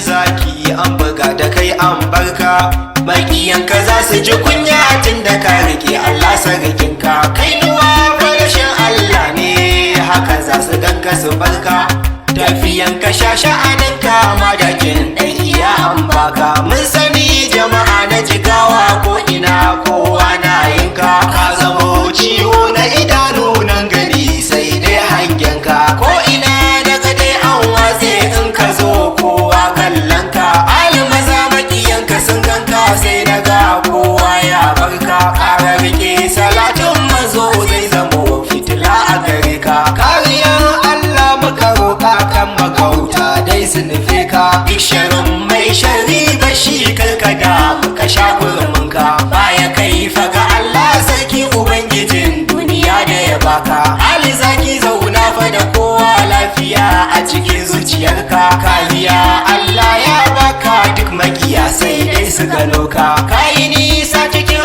zaki an buga da kai an barka, makiyanka za su ji kunya tun da ka rike Allah sarkinka. Kai nuwa farashin Allah ne haka za su ganka su barka, tafiyanka sha'aninka Madakin ɗan iya an baka. Mun sani jama'a na jigawa ko ina kowa na yinka, ka zamo ciwo na idanu nan gari sai dai hangenka. Ko ina daga dai an watse in ka zo kowa kallonka, maza makiyanka sun ganka sai daga kowa ya barka. Ƙara rike salatin mazo zai zamo fitila a gare ka, kariyar Allah muka roƙa kan magauta dai su nufe ka. Duk sharin mai shari bashi karkada muka sha kurminka, baya kai faga Allah sarki ubangijin duniya da ya baka. Ali zaki zauna fa da kowa lafiya a cikin zuciyarka, kariya Allah ya baka duk makiya sai dai su gano ka. Kayi nisa cikin